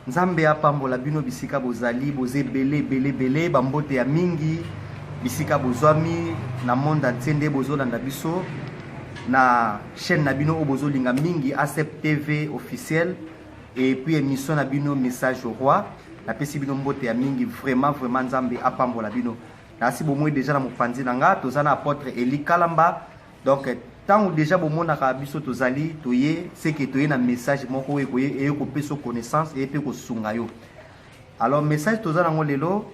Nzambe apambola bino bisika bozali boze belé bambote ya mingi bisika bozwami na monde entier nde bozolanda biso na chaîne na bino obozolinga mingi ACEP TV officiel et puis émission na bino message au roi na pesi bino mbote ya mingi vraiment Nzambe apambola bino na si bomwe déjà na mopanzi nanga tozana apôtre Eli Kalamba donc tant ou déjà bomonaka biso tozali toye c'est que toye na message moko ekoye e ko peso connaissance et pe ko sunga yo alors message tozana ngo lelo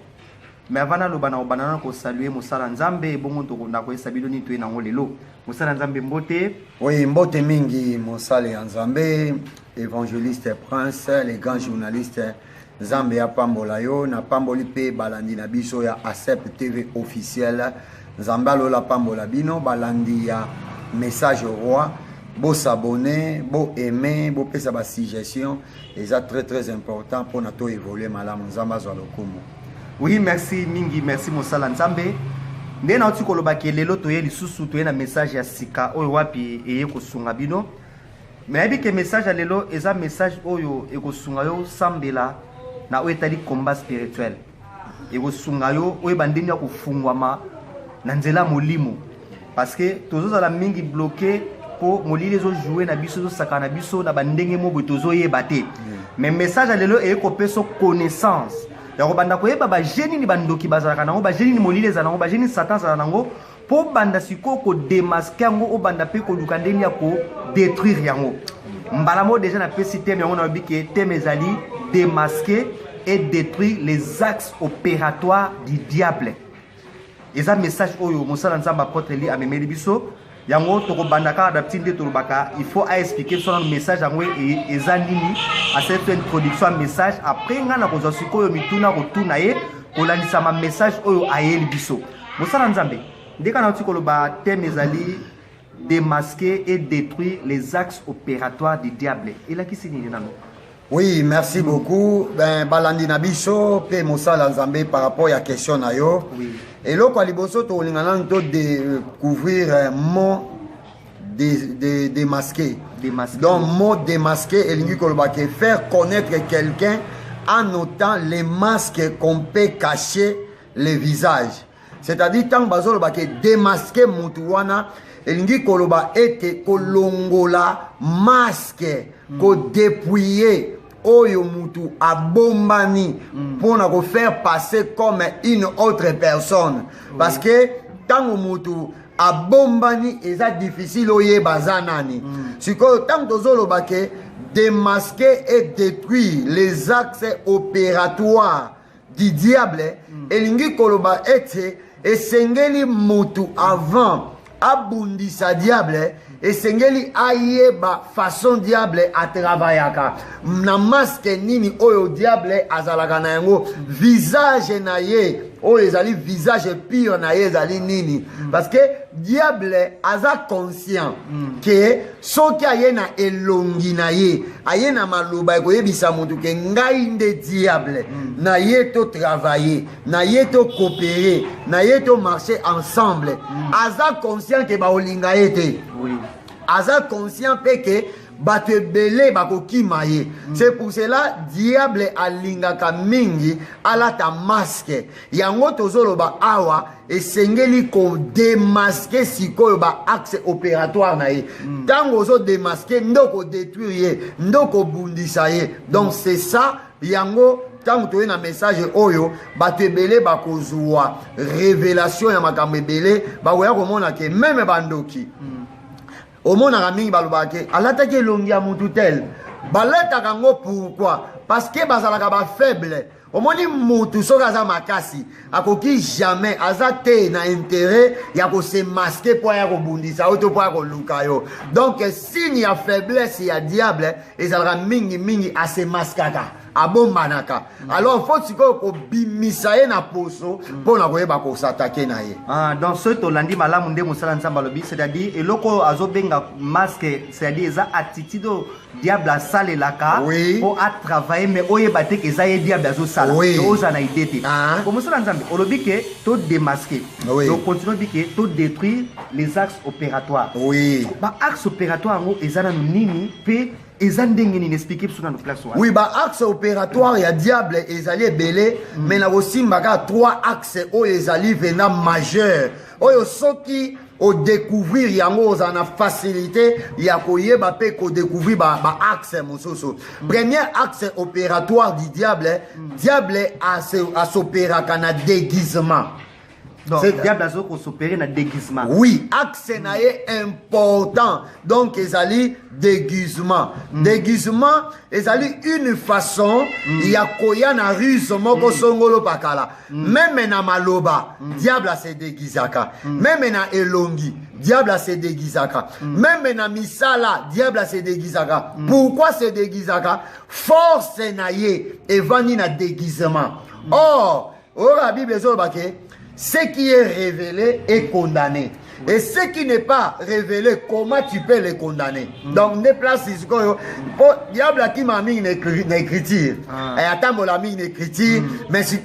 mais avant na lobana obana ko saluer mosala Nzambe bongo to na ko esabilo ni toye na ngo lelo mosala Nzambe mbote oui mbote mingi mosala ya Nzambe évangéliste prince les grands journalistes Nzambe apambola yo na pamboli pe balandi na biso ya ACEP TV officiel Nzambe alola pambola bino balandi ya message au roi, beau s'abonner, beau aimer, beau faire sa suggestion, et c'est très important pour nous évoluer malam Nzamba Zalokumu. Oui, merci mingi, merci Mosala Nzambe. Ndé na uti koloba ke lelo toye lisusu toye na message ya sika oyo wapi eye kosunga bino. Mais abi ke message ya lelo eza message oyo ekosunga yo sambela na oyo etali combat spirituel. Ekosunga yo oyo bandeni ya kufungwama na nzela molimo. Parce que tous la mingi bloqué pour molili les jouer na biso zo sakana biso na bandenge mo botozo yebate mais message alelo e ko peso connaissance ya ko banda ko yeba ba jeni ni bandoki bazalaka nango ba jeni ni molili za nango ba jeni satan za nango po banda siko ko démasquer ngo o banda pe ko lukandeni ya ko détruire yango mbala mo déjà na pesi thème yango na biki thème ezali démasquer et détruire les axes opératoires du diable. Et ça message oyo mosala Nzamba apôtre Eli amemeli biso yango toko bandaka adaptinde tolobaka il faut expliquer son message yango eza nini à cette introduction message après nga na kozwa sikoyo mituna rotuna ye kolandisa ma message oyo ayeli biso mosala Nzambe ndeka na tikoloba thème ezali démasquer et détruire les axes opératoires du diable ela kisini nano. Oui, merci beaucoup. Ben balandi na biso pe mosala Nzambe par rapport à la question na yo. Oui. Et là quoi liboso to lingana to découvrir un mot démasqué. Donc mot démasqué elingi koloba ke faire connaître quelqu'un en notant les masques qu'on peut cacher les visages. C'est-à-dire tant bazolo ba ke démasquer mutu wana elingi koloba ete kolongola masque ko dépouiller oyo mutu abombani pour na faire passer comme une autre personne parce que tant mutu abombani eza difficile oye bazanani siko tant tozolo bake démasquer et détruire les axes opératoires du diable elingi koloba ete esengeli mutu avant abundisa diable esengeli ayeba façon diable a travaillaka na masque nini oyo diable azalaka na yango visage na ye oyo ezali visage pire na ye ezali nini parce que diable aza conscient que soki aye na elongi na ye aye na maloba ekoyebisa mutu ke ngai nde diable na ye to travailler na ye to coopérer na ye to marcher ensemble aza conscient ke baolinga ye te aza conscient pe ke bato ebele bakokima ye c'est pour cela diable alingaka mingi alata masque yango tozoloba awa esengeli ko démasquer sikoyo ba axe opératoire na ye ntango ozo démasquer ndoko détruire ye ndoko bundisa ye donc c'est ça yango tango toye na message oyo bato ebele bakozwa révélation ya makambo ebele bakoya komona ke meme bandoki omonaka mingi balobake alataki elongi ya mutu tel baletaka ngo pourquoi parce que bazalaka bafaible omoni mutu soki aza makasi akoki jamais aza te na intérêt ya kose masquer po ya kobundisa oyo to po ya koluka yo donc signe ya faiblesse ya diable ezalaka mingi ase maskaka abombanaka alors faut sikoyo kobimisa ye na poso mpona koyeba kosatake na ye dans ce tolandi malamu nde mosala Nzambe alobi c'est-à-dire eloko azobenga masque c'est-à-dire eza attitude diable asalelaka po a travailler mais oyeba te ke eza ye diable kosala Oui. oza na idée te Ah. komosala nzambe olobi ke to démasquer Oui. donc continue bi ke to détruire les axes opératoires Oui. ba axe opératoire ngo eza nanu nini pe eza ndenge nini expliquer biso na place wana Oui, bah axe opératoire ya diable ezali ebele mais na kosimbaka 3 axes oyo ezali venant majeur oyo soki au découvrir yango oza na facilité ya koyeba pe ko découvrir ba axe mosusu premier axe opératoire du diable diable a s'opéraka na déguisement. donc diable azo ko s'opérer na déguisement Oui, axe na ye important. Donc, ezali déguisement. Déguisement, ezali une façon ya koya na ruse moko songolo pakala. Même na maloba, diable se déguisaka. Même na elongi, diable se déguisaka. Même na misala, diable se déguisaka. Pourquoi se déguisaka? Force na ye evani na déguisement. Or, la Bible est ce qui est révélé est condamné. Et ce qui n'est pas révélé, comment tu peux le condamner? Donc, ne place ici, diable qui m'a mis une écriture. Et attends, la mis une écriture. Mais si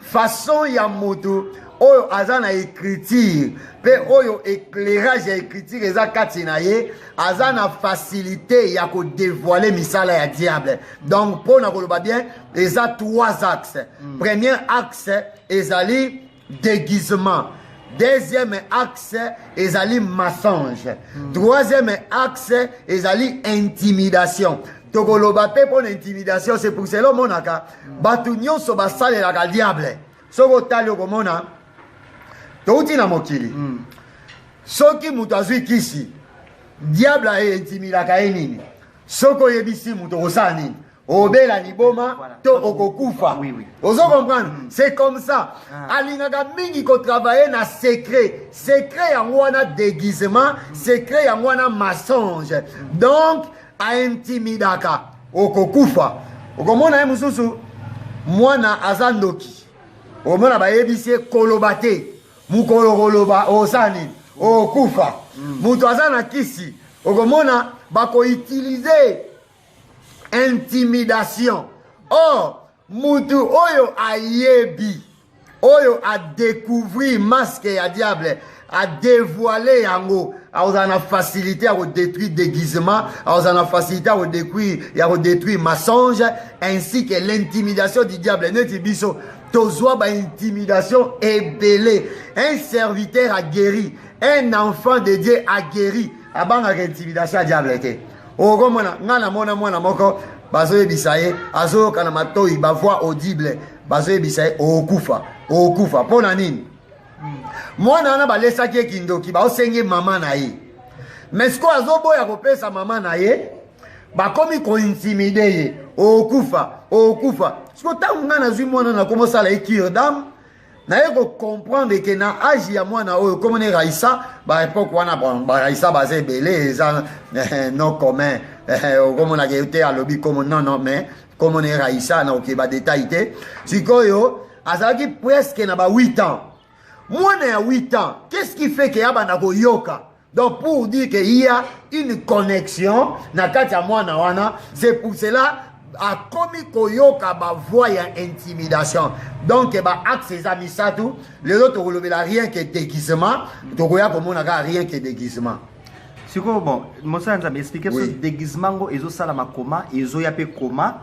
façon ya moto, oyo azana écriture, pe oyo éclairage ya écriture, eza katinaye, azana facilité ya ko dévoiler misala ya diable. Donc, pour na koloba bien, eza 3 axes. Premier axe, ezali déguisement. Deuxième axe, ezali mensonge. Troisième axe, ezali intimidation. Tokoloba pe pour l'intimidation, c'est pour cela monaka. Batu nyonso basale la diable. Soko tali okomona. Touti na mokili. Soki mutu azwi kisi. Diable a intimidaka nini. Soko yebisi mutu osala nini. Obela liboma to okokufa. Oui, oui. Ozo comprendre? C'est comme ça. Alingaka mingi ko travailler na secret. Secret yango wana déguisement, secret yango wana mensonge. Donc a intimidaka okokufa. Okomona mususu mwana azandoki. Omona bayebisi kolobate. Mukolo koloba osani okufa. Mutu azana kisi. Okomona bako utiliser intimidation. Or, mutu oyo ayebi, oyo a découvrir masque ya diable, a dévoiler yango, a osana facilité à détruire déguisement, a osana facilité à détruire mensonge, ainsi que l'intimidation du diable. Netibiso, tozwa ba intimidation ébélée. Un serviteur a guéri, un enfant de Dieu a guéri. Abanga intimidation à diable était. Okomona ngana mona moko bazoye bisaye azo kana matoi ba voix audible bazoye bisaye okufa pona nini mwana na balesa ki kindoki ba osenge mama na ye mais ko azoboya kopesa mama na ye ba komi ko intimider ye okufa siko tangu ngana zwi mwana na komo sala ekir dam na ye ko comprendre que na âge ya mwana oyo comme ne Raïssa ba époque wana bon ba Raïssa basé belé ça non commun comme on a été à lobby comme non mais comme on est Raïssa na ok ba détail té sikoyo azaki presque na ba 8 ans mwana ya 8 ans qu'est-ce qui fait que yaba na ko yoka donc pour dire que il y a une connexion na kati ya mwana wana c'est pour cela a komi koyoka ba voix ya intimidation donc ba axe eza misatu les autres kolobela rien que déguisement tokoya komona ka rien que déguisement siko bon mosala nzambe expliquer so déguisement ngo ezosala makoma ezoya pe koma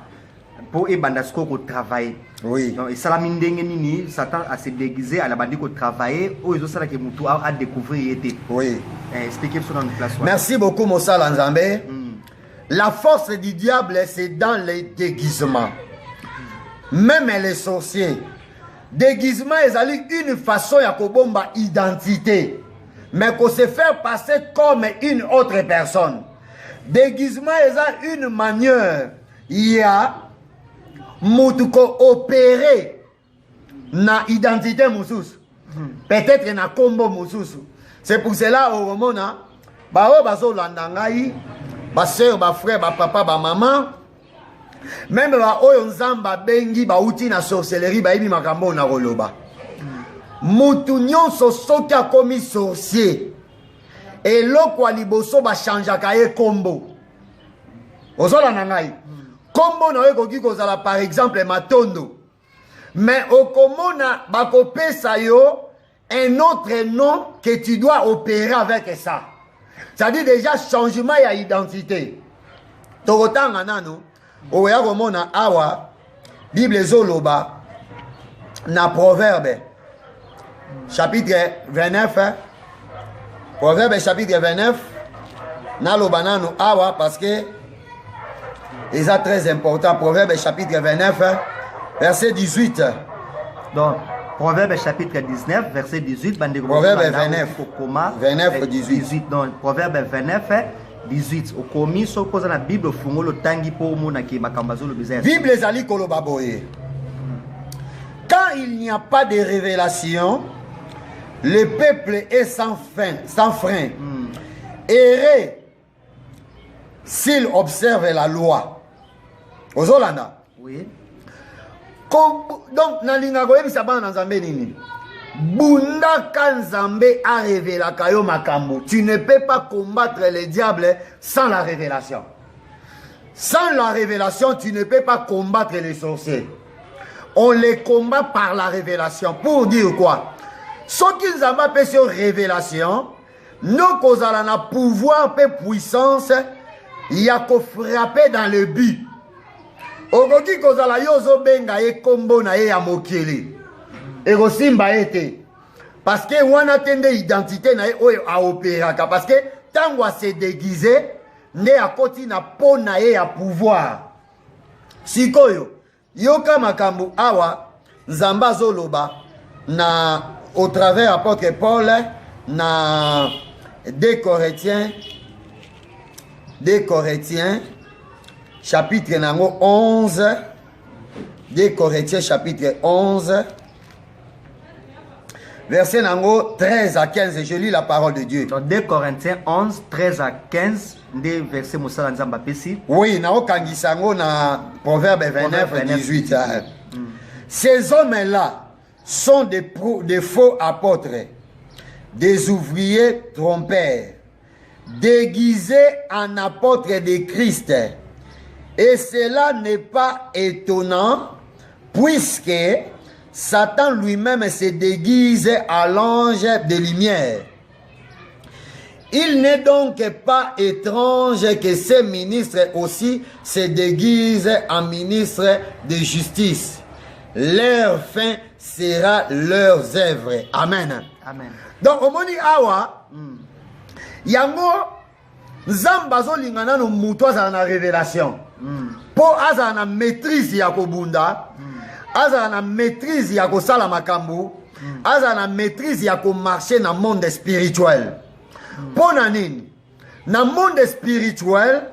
po ebanda siko ko travailler oui donc esalami ndenge nini Satan a se déguiser à la bandi ko travailler o ezosala ke mutu a découvrir yete oui expliquer so dans une place merci beaucoup mosala nzambe. La force du diable, c'est dans les déguisements. Même les sorciers. Déguisement, c'est une façon de bomba identité. Mais qu'on se fait passer comme une autre personne. Déguisement, c'est une manière. Il y a mutuko opéré na identité moussous. Peut-être na combo moussous. C'est pour cela au moment là, bazo landangai. Ba sœur, ba frère, ba papa, ba maman, même ba oyo nzamba bengi ba uti na sorcellerie ba ibi makambo na roloba. Mutu nyonso soki akomi sorcier. Eloko aliboso ba changeaka ye kombo. Ozola na ngai. Kombo na ye koki kozala par exemple Matondo. Mais au komona bakopesa yo un autre nom que tu dois opérer avec ça. C'est-à-dire déjà changement ya identité. Tokotanga nanu oya komona awa Bible zoloba na Proverbe chapitre 29 Proverbe chapitre 29 na loba nanu awa parce que c'est très important. Proverbe chapitre 29 verset 18. Donc Proverbe chapitre 19 verset 18. Proverbe 29 18. Donc Proverbe 29 18. Okomi so koza na Bible fungolo tangi po mona ki makambazolo bizarre. Bible ezali koloba boye. Quand il n'y a pas de révélation, le peuple est sans frein. Erré s'il observe la loi. Ozolanda. Oui. Donc, nalinga koyebisa bana nzambe nini? Bunda kanzambe a révélé kayo makambo. Tu ne peux pas combattre le diable sans la révélation. Sans la révélation, tu ne peux pas combattre les sorciers. On les combat par la révélation. Pour dire quoi? Ce qui nzambe appelle sur révélation, nous kozala na pouvoir et puissance, il y a qu'à frapper dans le but. Okoki kozala yozo benga ye kombo na ye ya mokili. Ego simba ete. Parce que wana tende identité na ye oyo a opéraka. Parce que tango a se déguiser, ne a koti na po na ye ya pouvoir. Sikoyo, yoka makambu awa, nzamba zoloba, na au travers apôtre Paul, na 2 Corinthiens, chapitre 11, 2 Corinthiens chapitre 11, verset 13 à 15, je lis la parole de Dieu. Donc 2 Corinthiens 11, 13 à 15, des versets Moussala Nzamba Pessi. Oui, na okangisango na Proverbe 29, 18. Ces hommes-là sont des faux apôtres, des ouvriers trompeurs, déguisés en apôtres de Christ. Et cela n'est pas étonnant, puisque Satan lui-même se déguise à l'ange de lumière. Il n'est donc pas étrange que ces ministres aussi se déguisent en ministres de justice. Leur fin sera leurs œuvres. Amen. Amen. Donc, au moni awa, yango, nzamba zo lingana no muto azala na révélation. Po azala na maîtrise ya kobunda, azala na maîtrise ya kosala makambu, azala na maîtrise ya ko marcher na monde spirituel. Po na nini? Na monde spirituel,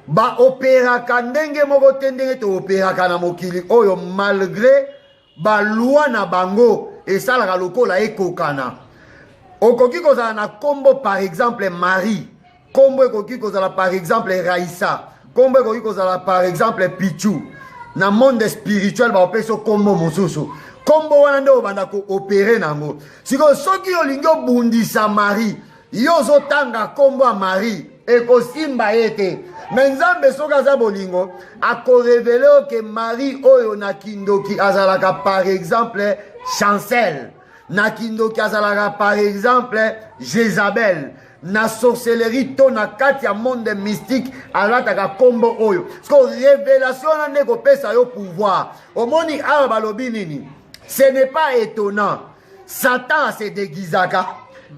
ba opéraka ndenge moko te ndenge to opéraka na mokili oyo malgré ba loi na bango esalaka lokola ekokana. Okoki kozala na kombo par exemple Marie, kombo ekoki kozala par exemple Raïssa, kombo ekoki kozala par exemple Pichou. Na monde spirituel ba opeso kombo mosusu. Kombo wana nde obanda ko opérer nango. Siko soki olingi obundisa Marie, yozo tanga kombo a Marie ekosimba ete. Mais nzambe soka za bolingo ako révéler que Marie oyo na kindoki azalaka par exemple Chancel. Na kindoki azalaka par exemple Jézabel. Na sorcellerie to na kati ya monde mystique alataka kombo oyo. Parce que révélation na ndeko pesa yo pouvoir. Omoni awa balobi nini? Ce n'est pas étonnant. Satan se déguisaka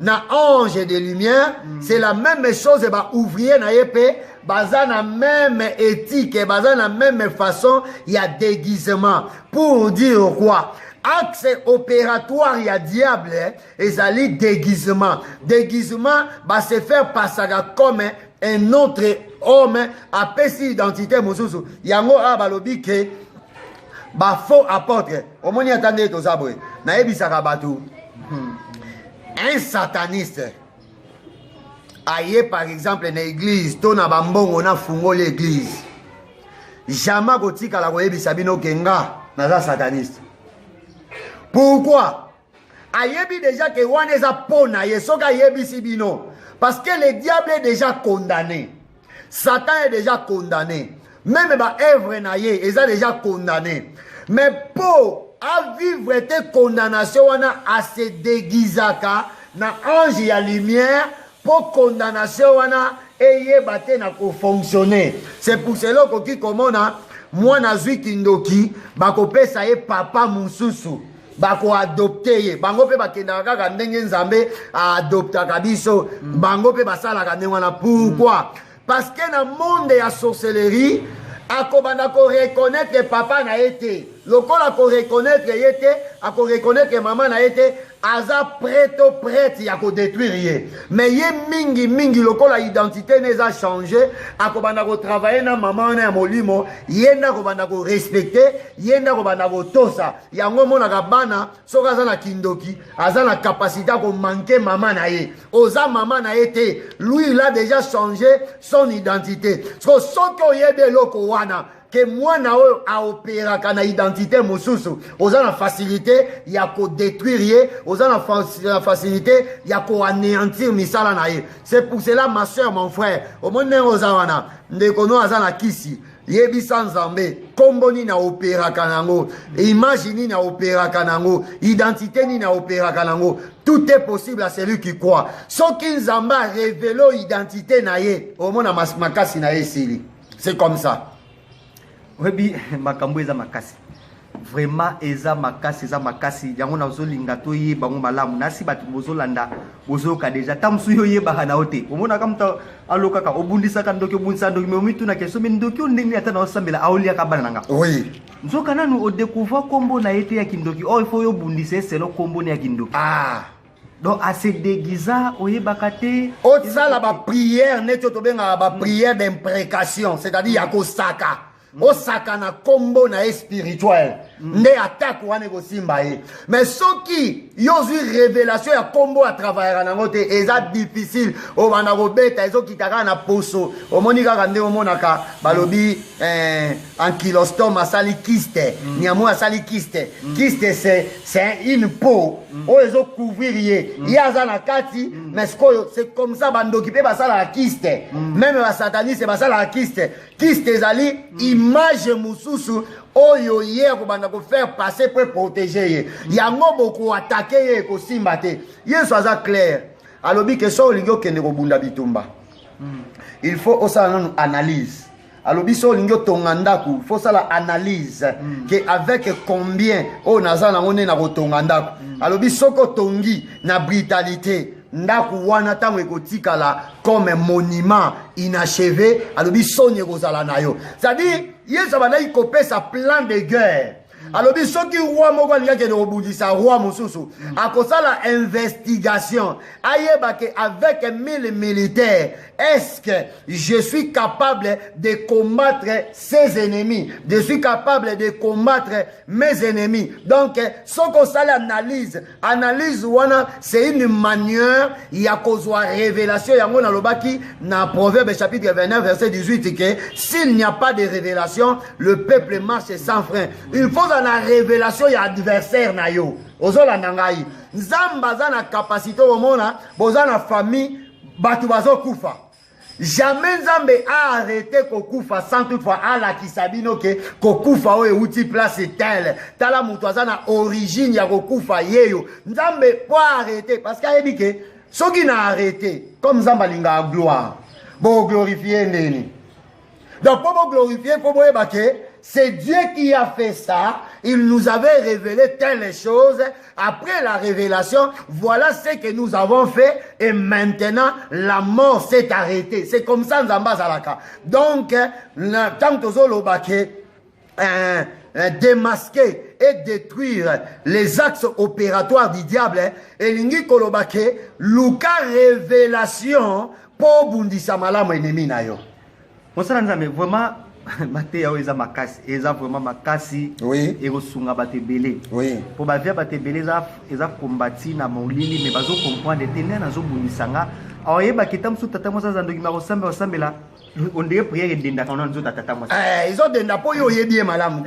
na ange de lumière, c'est la même chose ba ouvrier na yepé, baza na même éthique, baza na même façon, il y a déguisement. Pour dire quoi? Axe opératoire, il y a diable, et ça lit déguisement. Déguisement, bah se faire passer comme un autre homme, à péci identité, moussousou. Yango a balobi ke, bah faux apôtre. Au moins, y attendez tous aboué. Naebi Sarabatu. Un sataniste aye par exemple dans l'église, ton abambongo na fungo l'église. Jamais kotika la koyebisa bino kenga naza sataniste. Pourquoi? Ayebi déjà que wana eza pona ye soka yebisi bino parce que le diable est déjà condamné. Satan est déjà condamné. Même ba œuvre na ye eza déjà condamné. Mais pour à vivre te condamnation wana à se déguisaka na ange ya lumière pour condamnation wana eyeba te na ko fonctionner. C'est pour cela que komona mwana zwi kindoki bakopesa ye papa mususu bako adopte ye bango pe bakendaka kaka ndenge nzambe adoptaka biso bango pe basalaka ndenge wana. Pourquoi? Parce que na monde ya sorcellerie akobanda ko reconnaître papa na été lokola ko reconnaître yete ako reconnaître maman na été aza prête ya ko détruire ye. Mais ye mingi lokola identité neza changer akobanda ko travailler na maman na molimo yenda kobanda ko respecter yenda kobanda ko tosa yango mona ka bana soka aza na kindoki aza na capacité ko manquer maman na ye oza maman na été lui il a déjà changé son identité. So soko yebe loko wana que moi na opéra kana identité mususu oza na facilité ya ko détruire oza na facilité ya ko anéantir misala na ye. C'est pour cela ma soeur mon frère au monde oza wana ndeko no aza na kisi yebisa nzambe kombo ni na opéra kanango image ni na opéra kanango identité ni na opéra kanango. Tout est possible à celui qui croit. Soki nzamba révélo identité na ye au monde makasi na ye sili. C'est comme ça. Webi makambo eza makasi vraiment eza makasi yango na ozolinga to ye bango malamu nasi batu bozolanda bozoka deja tamsu yo ye bahana ote omona kamta aloka ka obundisa ka ndoki obundisa ndoki me omitu na keso me ndoki ondenge ata na osambela aulia ka bana nanga. Oui. Nzoka nanu o découvrir kombo na yete ya kindoki oh il faut yo bundisa selo kombo na ya kindoki. Ah. Donc à se déguisa oye bakate o sala ba prière neto to benga ba prière d'imprécation c'est-à-dire ya ko saka osaka na kombo na spirituel nde attaque wane ko simba ye. Mais soki yozui révélation ya kombo à travailler na ngote eza difficile o bana ko beta ezo kitaka na poso o moni kaka nde o monaka balobi ankylostome asali kyste niamo asali kyste kyste c'est une peau o ezo couvrir ye yaza na kati mais c'est comme ça bandoki pe basala la kyste même ba sataniste basala la kyste ezali image mususu oyo ye ko banda ko faire passer pour protéger ye yango boko attaquer ye ko simba te yeso aza clair alobi que so lingo kende ko bunda bitumba il faut osala non analyse alobi so lingo tongandaku faut ça la analyse que avec combien o nazana ngone na ko tongandaku alobi soko tongi na brutalité ndaku wana tango ekotikala comme un monument inachevé alobi sonye kozala nayo c'est-à-dire yeso banayi kopesa plan de guerre alobi soki roi moko alingaki ene kobundisa roi mosusu akosala investigation ayeba ke avec 1000 militaires est-ce que je suis capable de combattre ses ennemis, je suis capable de combattre mes ennemis. Donc ce qu'on sait analyse wana c'est une manière ya kozwa révélation yango na lobaki na Proverbe chapitre 29 verset 18 que s'il n'y a pas de révélation le peuple marche sans frein. Il faut la révélation ya adversaire na yo ozola nangai nzamba za na capacité omona boza na famille batu bazo kufa. Jamais Nzambe a arrêté kokufa sans toutefois à la kisabino ke kokufa o euti place telle tala mutu azana origine ya kokufa yeyo Nzambe po arrêter parce qu'il a dit que soki na arrêté comme Nzamba linga gloire bo glorifier ndeni donc pour glorifier pour boyeba ke c'est Dieu qui a fait ça. Il nous avait révélé telles choses. Après la révélation, voilà ce que nous avons fait. Et maintenant, la mort s'est arrêtée. C'est comme ça, Nzamba Zalaka. Donc, tant que démasquer et détruire les axes opératoires du diable, et lingi kolobake, luka révélation pour bundisa malamu ennemi na yo. Monsala Nzambe, vraiment, Mate yao eza makasi, eza vraiment makasi. Oui. Ego sunga bate belé. Oui. Pour bavia bate belé eza kombati na molili mais bazo comprendre tene na zo bunisanga. Aoyeba kitam su tata mosa zandoki ma osambe osambela. On dirait prière denda kana nzo tata mosa. Ils ont denda po yo yebi malamu.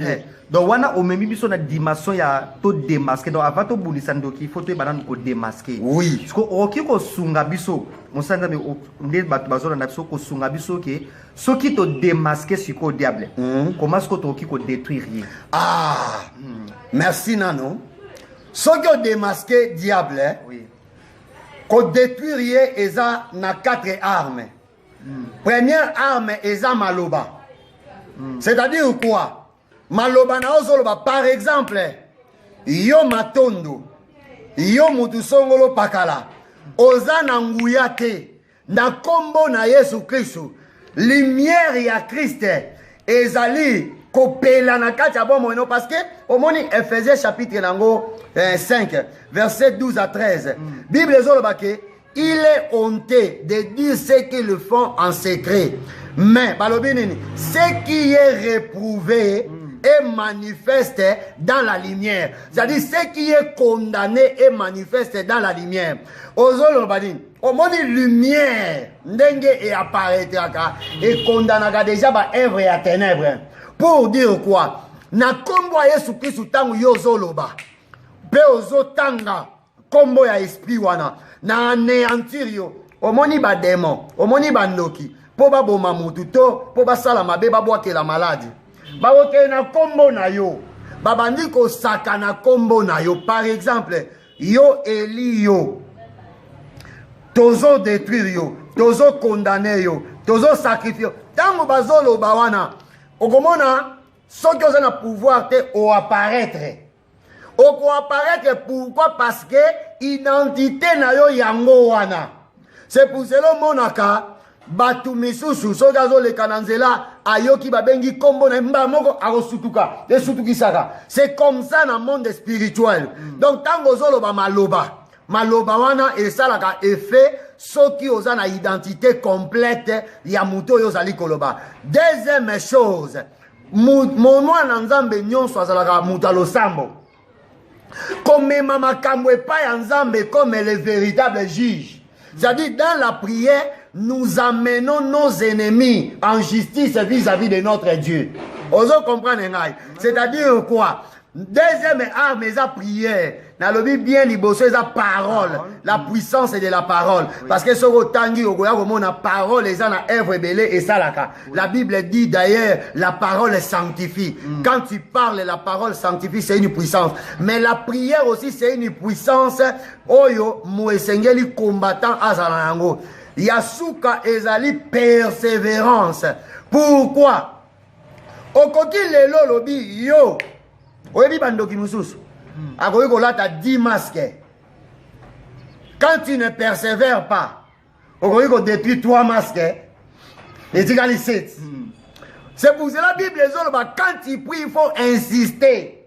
Donc wana omemi biso na dimension ya to démasquer. Donc avant to bunisa ndoki il faut to banana ko démasquer. Oui. Parce que oki ko sunga biso. Monsanda me nde batu bazo na biso ko sunga biso ke ce qui te démasquer sur le diable. Comment est-ce que tu peux détruire? Ah. Merci Nano. Ce qui démasqué diable, Oui. qu'on détruire eza na 4 armes. Première arme eza maloba. C'est-à-dire quoi? Maloba na ozoloba par exemple, yo matondo, yo mutu songolo pakala, oza na nguya te, na kombo na Yesu Kristo, lumière ya Christ ezali kopela na kati ya bomoi parce que au moni Ephésiens chapitre nango 5 verset 12 à 13. Bible ezoloba ke il est honteux de dire ce qu'ils font en secret. Mais, ce qui est réprouvé est manifeste dans la lumière. C'est-à-dire, ce qui est condamné est manifeste dans la lumière. Au moins, lumière, et apparaîtra et condamnera déjà par œuvre et à ténèbres. Pour dire quoi? Na kombo Yesu Kristo tangu yozoloba. Pe ozotanga kombo ya esprit wana. Na anéantir yo. Omoni ba démon, omoni ba ndoki. Po ba boma mutu to, po ba sala mabe ba boake la maladie. Ba woke na kombo na yo. Ba bandi ko saka na kombo na yo. Par exemple, yo Eli yo. Tozo détruire yo, tozo condamner yo, tozo sacrifier yo. Tango bazolo ba wana, okomona soki oza na pouvoir te o apparaître. Oko apparaître pourquoi? Parce que identité na yo yango wana. C'est pour cela monaka batu misusu soki azoleka na nzela ayoki babengi kombo na mba moko akosutuka esutukisaka. C'est comme ça dans le monde spirituel. Donc tango ozoloba maloba, maloba wana esalaka effet soki oza na identité complète ya muto oyo ozali koloba. Deuxième chose, mwana nzambe nyonso azalaka muto alosambo. Comme makambo epai ya nzambe comme le véritable juge. C'est-à-dire dans la prière, nous amenons nos ennemis en justice vis-à-vis de notre Dieu. Oso comprendre ngai. C'est-à-dire quoi? Deuxième arme est la prière. Dans le Bible bien liboso est la parole. La puissance est de la parole. Parce que ce que tangi ogoya comme la parole est dans la œuvre belé et salaka. La Bible dit d'ailleurs la parole sanctifie. Quand tu parles, la parole sanctifie, c'est une puissance. Mais la prière aussi c'est une puissance. Oyo muesengeli combattant azalango. Yasuka ezali persévérance. Pourquoi? Okoki lelo lobi yo. Oyebi bandoki mususu. Akoki kolata 10 masques. Quand tu ne persévères pas, okoki ko détruire 3 masques. Et tu gagnes 7. C'est pour cela la Bible quand tu pries, il faut insister.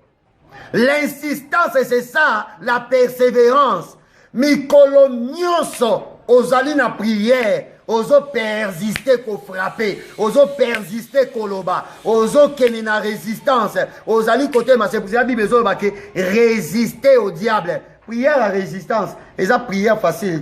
L'insistance, c'est ça, la persévérance. Mikolo nyonso ozali na prière. Ozo persister ko frapper, ozo persister ko loba, ozo kene na résistance, ozali côté ma c'est pour la Bible ezo ba ke résister au diable. Prière à résistance, et ça prière facile,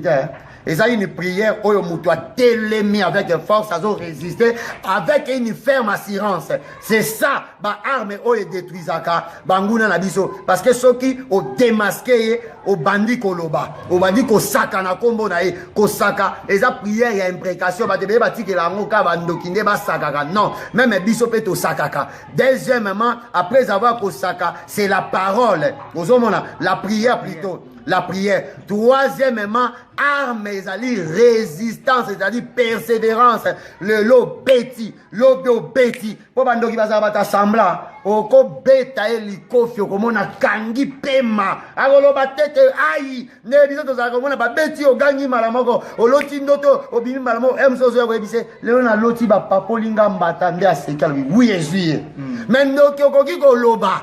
et ça une prière oyo muto a télémi avec force, azo résister avec une ferme assurance. C'est ça ba arme oyo détruisaka banguna na biso parce que ceux qui ont démasqué au bandit koloba, au bandit ko saka na kombo na e, ko saka, et ça prière ya imprécation ba tebe ba tiki la ngoka ba ndokinde ba sakaka. Non, même biso pe to sakaka. Deuxièmement, après avoir ko saka, c'est la parole. Ozomona, la prière plutôt. La prière. Troisièmement, arme ezali résistance, c'est-à-dire persévérance. Le lo beti, lo beti. Po bandoki baza bata sambla, oko beta elikofi okomona kangi pema. Agolo batete ai, ne biso to za komona ba beti ogangi malamoko, oloti ndoto obimi malamoko, emso zo yebise, lelo na loti ba papolinga mbata nde asekala oui ezuye. Mais ndoki okoki ko loba.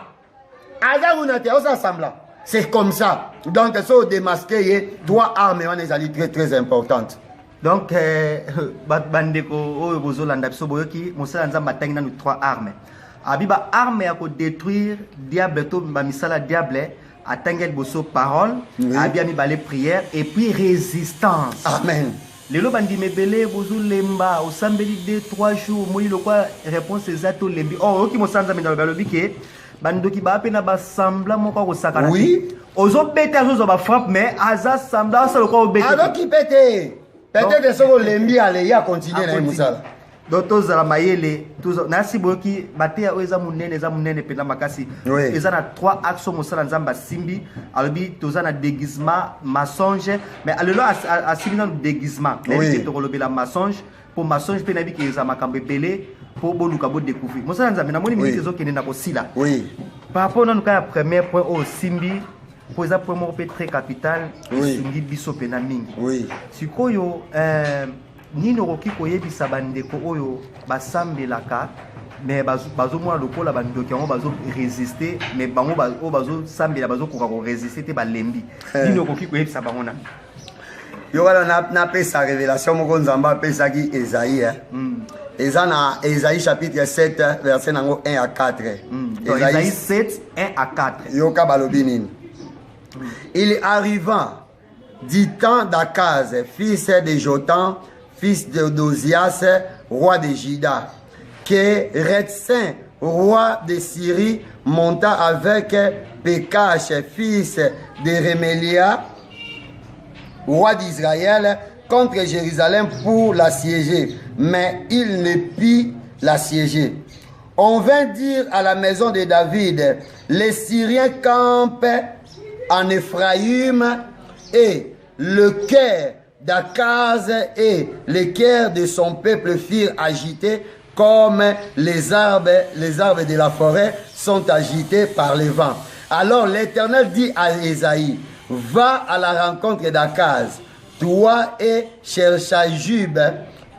Azanguna te osa sambla. C'est comme ça. Donc, ça démasqué, 3 armes très très importantes. Donc, bandeko oyo bozolanda biso boyoki mosala nzamba tangi nanu 3 armes. Abiba arme ya ko détruire diable to ba misala diable atangel boso parole, abia mi balé prière et puis résistance. Amen. Lelo bandi mebele bozulemba osambeli 2-3 jours moi lokwa réponse exacto lembi. Oh, oki mosanza menda balobi ke bandoki ba pena ba sambla moko ko sakana. Oui. Ozo bete azo ba frappe mais aza sambla ça lokwa obete. Alors qui pète. Peut-être que ce lembi allait y continuer na musala. donc tozala mayele nasi boyoki bateya oyo eza monene mpenza makasi eza na 3 axes mosala nzambe asimbi alobi toza na déguisement mensonge mais alelo asimbi nanu déguisement nayebi ke tokolobela mensonge po mensonge mpe nayebi ke eza makambo ebele po boluka bodécouvrir mosala nzambe namoni miniti ezokende na kosila par rapport nanu kaka ya premier point oyo osimbi po eza point moko mpe très capital esungi biso mpena mingi sikoyo nini okoki koyebisa bandeko oyo basambelaka mais bazomona lokola bandoki yango bazoresiste mais bango oyo bazosambela bazokoka koresiste te balembi nini okoki koyebisa bango nani yo wana napesa révélation moko nzambe apesaki Esaïe eza na Esaïe chapitre 7 verset nango 1 à 4 Esaïe 7 1 à 4 yoka balobi nini il arriva du temps d'Akaz fils de Jotam fils de Dosias, roi de Juda, que Retsin, roi de Syrie, monta avec Pekash, fils de Remélia, roi d'Israël, contre Jérusalem pour l'assiéger. Mais il ne put l'assiéger. On vint dire à la maison de David, les Syriens campent en Éphraïm et le cœur d'Akaz et les cœurs de son peuple furent agités comme les arbres de la forêt sont agités par les vents. Alors l'Éternel dit à Esaïe, va à la rencontre d'Akaz, toi et Cherchajub,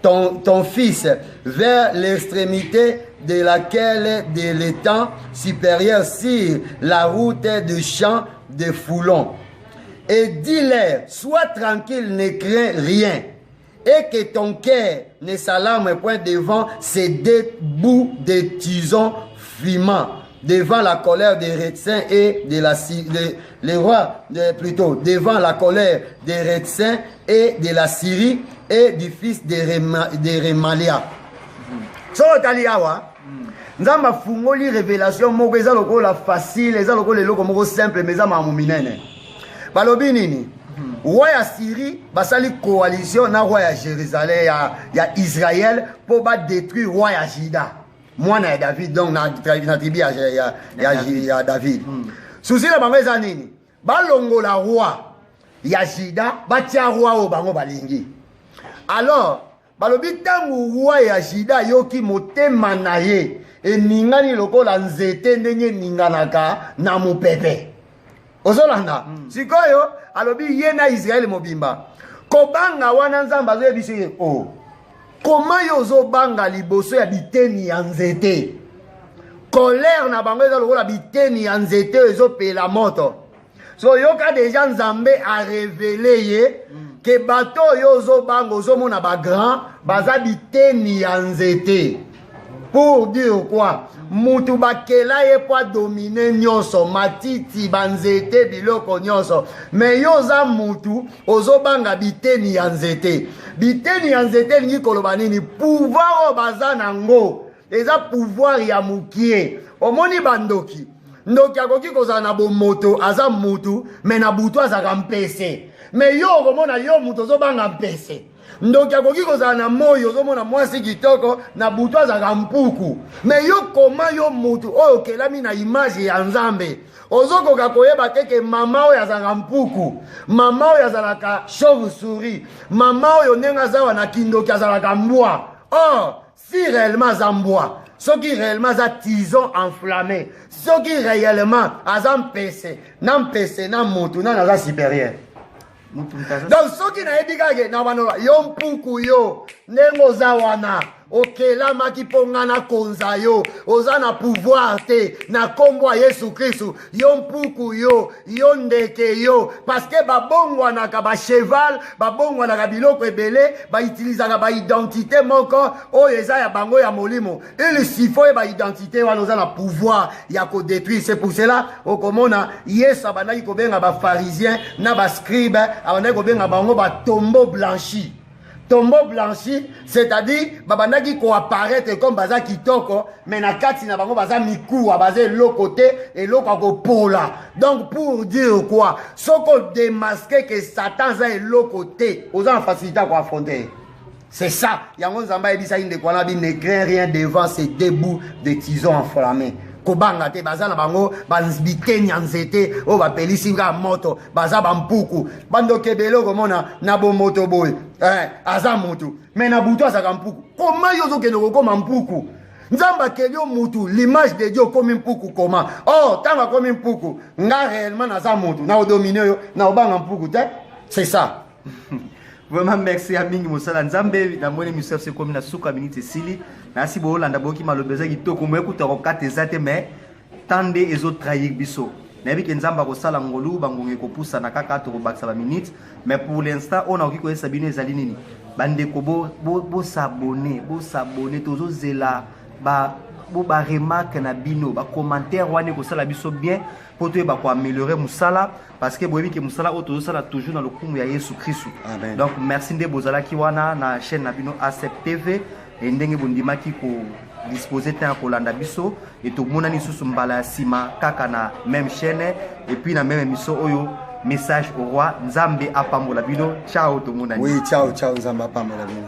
ton fils, vers l'extrémité de laquelle de l'étang supérieur sur la route du champ de Foulon. Et dis-leur, sois tranquille, ne crains rien, et que ton cœur ne s'alarme point devant ces deux bouts de tisons fumants, devant la colère des Rétins et de devant la colère des Rétins et de la Syrie et du fils de Remalia. So taliawa nzamba fungoli révélation moko eza lokola facile eza lokola eloko moko simple mais eza mamu minene. Balobi nini roi ya Syrie basali coalition na roi ya Jérusalem ya Israël pour ba détruire roi ya Juda mwana ya David donc na tribu ya David souci la bango eza nini balongola roi ya Juda batia roi o bango balingi alors balobi tangu roi ya Juda yoki motema na ye eningani lokola nzete ndenge ninganaka na mupepe ozolanda sikoyo alobi ye na Israël mobimba kobanga wana nzamba azoyebisa ye koma yo ozobanga liboso ya biteni ya nzete colère na bango eza lokola biteni ya nzete ezopela moto so yoka deja nzambe a révélé ye ke bato oyo ozobanga ozomona bagrand baza biteni ya nzete pour dire quoi mutu bakela ye po dominer nyonso matiti banzete biloko nyonso mais yo za mutu ozobanga biteni ya nzete lingi koloba nini pouvoir o baza nango eza pouvoir ya mukie omoni bandoki ndoki akoki kozala na bomoto aza mutu mais na butu azaka mpese mais yo okomona yo mutu ozobanga mpese ndoki akoki kozala na moyo ozomona mwasi kitoko na butu azaka mpuku mais yo koma yo mutu oyo okelami na image ya nzambe ozokoka koyeba teke mama oyo azalaka mpuku mama oyo azalaka chauve-souris mama oyo ndenge azawa na kindoki azalaka mbwa or si réellement aza mbwa soki réellement aza tison enflammé soki réellement aza mpese na mutu nani aza supérieur donc soki nayebi kaka na banoba yo mpuku yo ndenge oza wana okelamaki mpo nga nakonza yo oza na pouvoir te na kombo ya Yesu Kristu yo mpuku yo ndeke yo parce que babongwanaka bacheval babongwanaka biloko ebele baitilizaka baidentité moko oyo eza ya bango ya molimo il sifo ye baidentité wana oza na pouvoir ya kodétruire. C'est pour cela okomona Yesu abandaki kobenga bafarisien na bascribe abandaki kobenga bango batombeau blanchi. Tombeau blanchi, c'est-à-dire babandaki ko apparaître comme baza kitoko, mais na kati na bango baza mikuwa baza l'autre côté et l'autre ko pola. Donc pour dire quoi, soko démasquer que Satan za l'autre côté, aux en facilité à affronter. C'est ça. Yango Nzamba ebisa inde kwa nabi ne craint rien devant ces débouts de tisons enflammés. Kobanga te baza na bango banzbiteni nzete o ba pelisinga moto baza bampuku bando kebelo komona na bo moto boy aza mutu mais na buto asa kampuku comment yozo ke no koma mpuku Nzamba kelio mutu l'image de Dieu comme mpuku comment oh tanga comme mpuku nga réellement na za mutu na dominer yo na obanga mpuku te c'est ça. Vraiment merci à Mingi Moussala Nzambe na mwene misef se comme na suka minute sili na si bo Holanda boki malobeza kitoko mo ekuta ko katezate mais tande ezo trahir biso na bi Nzamba ko sala ngolu bangonge ko poussa na kaka to ko baksa ba minute mais pour l'instant on a oki ko esa bino ezali nini bande ko bo s'abonner tozo zela ba remarque na bino ba commentaire wane ko sala biso bien pour te ba ko améliorer musala parce que boyebi ke musala oto sala toujours dans le kumu ya Yesu Christ. Donc merci de bozala ki wana na chaîne na bino ACEP TV et ndenge bondimaki ko disposer temps ko landa biso et to mona ni susu mbala sima kaka na même chaîne et puis na même émission oyo message au roi Nzambe apambola bino ciao to mona. Oui, ciao Nzambe apambola bino.